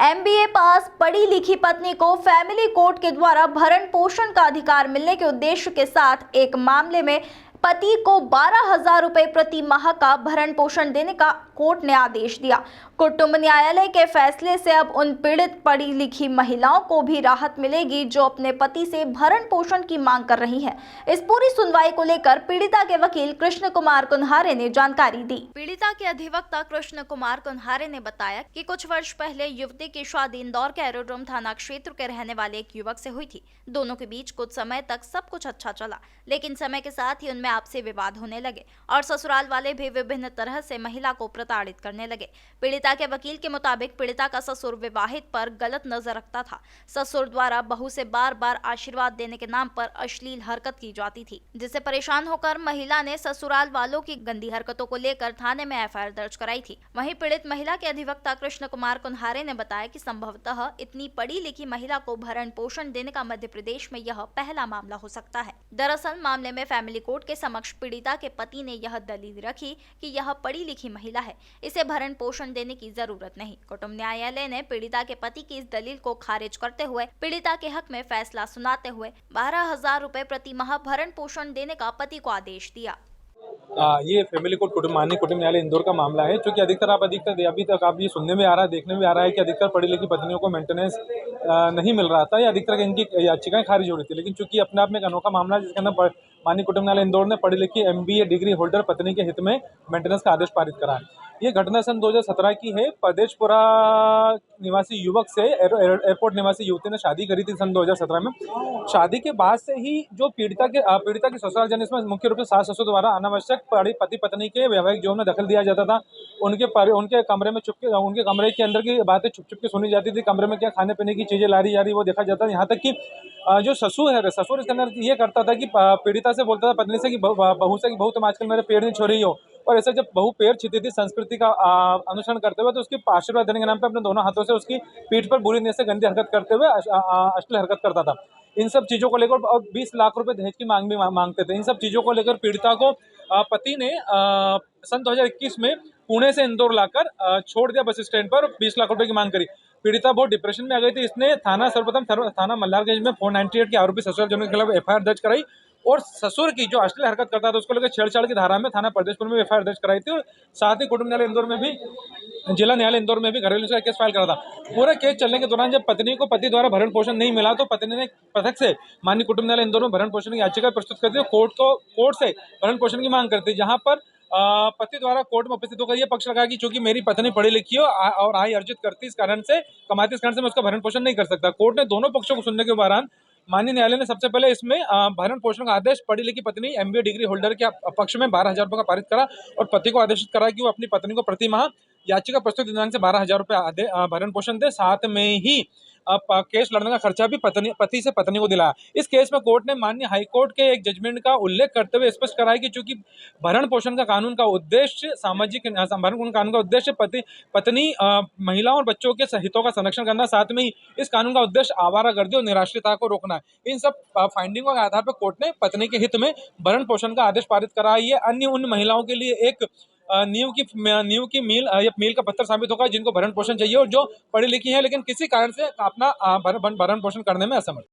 MBA पास पढ़ी लिखी पत्नी को फैमिली कोर्ट के द्वारा भरण पोषण का अधिकार मिलने के उद्देश्य के साथ एक मामले में पति को 12,000 रुपए प्रति माह का भरण पोषण देने का कोर्ट ने आदेश दिया। कुटुंब न्यायालय के फैसले से अब उन पीड़ित पढ़ी लिखी महिलाओं को भी राहत मिलेगी जो अपने पति से भरण पोषण की मांग कर रही हैं। इस पूरी सुनवाई को लेकर पीड़िता के वकील कृष्ण कुमार कुन्हारे ने जानकारी दी। पीड़िता के अधिवक्ता कृष्ण कुमार कुन्हारे ने बताया कि कुछ वर्ष पहले युवती की शादी इंदौर के एरोड्रोम थाना क्षेत्र के रहने वाले एक युवक से हुई थी। दोनों के बीच कुछ समय तक सब कुछ अच्छा चला, लेकिन समय के साथ ही उनमें आपसी विवाद होने लगे और ससुराल वाले भी विभिन्न तरह से महिला को प्रताड़ित करने लगे। पीड़िता के वकील के मुताबिक पीड़िता का ससुर विवाहित पर गलत नजर रखता था। ससुर द्वारा बहू से बार बार आशीर्वाद देने के नाम पर अश्लील हरकत की जाती थी, जिससे परेशान होकर महिला ने ससुराल वालों की गंदी हरकतों को लेकर थाने में FIR दर्ज कराई थी। वहीं पीड़ित महिला के अधिवक्ता कृष्ण कुमार कुन्हारे ने बताया कि संभवतः इतनी पढ़ी लिखी महिला को भरण पोषण देने का मध्य प्रदेश में यह पहला मामला हो सकता है। दरअसल मामले में फैमिली कोर्ट के समक्ष पीड़िता के पति ने यह दलील रखी कि यह पढ़ी लिखी महिला है, इसे भरण पोषण देने की जरूरत नहीं। कुटुंब न्यायालय ने पीड़िता के पति की इस दलील को खारिज करते हुए पीड़िता के हक में फैसला सुनाते हुए 12,000 रुपए प्रति माह भरण पोषण देने का पति को आदेश दिया। ये फैमिली कोर्ट माननीय कुटुंब न्यायालय इंदौर का मामला है, क्योंकि अधिकतर अभी तक आप ये सुनने में आ रहा है, देखने में आ रहा है कि अधिकतर पढ़ी लिखी पत्नियों को मेंटेनेंस नहीं मिल रहा था या अधिकतर इनकी याचिकाएं खारिज हो रही थी। लेकिन चूंकि अपने आप में एक अनोखा मामला है, जिसके अंदर माननीय कुटुंब न्यायालय इंदौर ने पढ़ी लिखी MBA डिग्री होल्डर पत्नी के हित में मेंटेनेंस का आदेश पारित करा है। ये घटना सन 2017 की है। पदेशपुरा निवासी युवक से एयरपोर्ट निवासी युवती ने शादी करी थी सन 2017 में। शादी के बाद से ही जो पीड़िता के ससुराल जन, इसमें मुख्य रूप से सास ससुर द्वारा अनावश्यक पति पत्नी के वैवाहिक जीवन में दखल दिया जाता था। उनके कमरे में उनके कमरे के अंदर की बातें छुप के सुनी जाती थी। कमरे में क्या खाने पीने की चीजें ला रही वो देखा जाता। यहाँ तक कि जो ससुर इसके अंदर ये करता था कि पीड़िता से बोलता था पत्नी से कि बहू से कि बहू तुम आजकल मेरे पेड़ नहीं छो रही हो। और ऐसे जब बहू पैर छीती थी संस्कृति का अनुसरण करते हुए, तो उसकी आशीर्वाद देने के नाम पे अपने दोनों हाथों से उसकी पीठ पर बुरी नीयत से गंदी हरकत करते हुए अश्लील हरकत करता था। इन सब चीजों को लेकर 20 लाख रुपए दहेज की मांग भी मांगते थे। इन सब चीजों को लेकर पीड़िता को पति ने सन 2021 में पुणे से इंदौर लाकर छोड़ दिया बस स्टैंड पर, 20 लाख रुपए की मांग करी। पीड़िता बहुत डिप्रेशन में आ गई थी। इसने सर्वप्रथम थाना मल्हारगंज में 498 के आरोपी ससुराल जनों के खिलाफ FIR दर्ज कराई और ससुर की जो अश्लील हरकत करता था उसको लेकर छेड़छाड़ की धारा में थाना प्रदेशपुर में FIR दर्ज कराई थी। और साथ ही कुटुंब न्यायालय इंदौर में भी, जिला न्यायालय इंदौर में भी घरेलू हिंसा केस फाइल करा था। पूरे केस चलने के दौरान जब पत्नी को पति द्वारा भरण पोषण नहीं मिला, तो पत्नी ने पृथक से माननीय कुटुंब न्यायालय इंदौर में भरण पोषण की याचिका प्रस्तुत करती है। कोर्ट से भरण पोषण की मांग करती है, जहां पर पति द्वारा कोर्ट में उपस्थित होकर यह पक्ष लगा कि चूंकि मेरी पत्नी पढ़ी लिखी हो और आय अर्जित करती, इस कारण से कमाती, इस कारण से मैं उसका भरण पोषण नहीं कर सकता। कोर्ट ने दोनों पक्षों को सुनने के दौरान माननीय न्यायालय ने सबसे पहले इसमें भरण पोषण का आदेश पढ़ी लिखी पत्नी MBA डिग्री होल्डर के पक्ष में 12,000 रुपये का पारित करा और पति को आदेशित करा कि वो अपनी पत्नी को प्रति माह याचिका प्रस्तुत दिनांक से 12,000 रुपये भरण पोषण दे। साथ में ही केस लड़ने का खर्चा भी पति से पत्नी को दिलाया। इस केस में कोर्ट ने माननीय हाईकोर्ट के एक जजमेंट का उल्लेख करते हुए स्पष्ट कराया कि चूंकि भरण पोषण का कानून का उद्देश्य भरण पोषण कानून का उद्देश्य पत्नी महिलाओं और बच्चों के हितों का संरक्षण करना, साथ में ही इस कानून का उद्देश्य आवारागर्दी और निराश्रितता को रोकना है। इन सब फाइंडिंगों के आधार पर कोर्ट ने पत्नी के हित में भरण पोषण का आदेश पारित करा। ये अन्य उन महिलाओं के लिए एक नींव की मील का पत्थर साबित होगा जिनको भरण पोषण चाहिए और जो पढ़ी लिखी है लेकिन किसी कारण से अपना भरण पोषण करने में असमर्थ।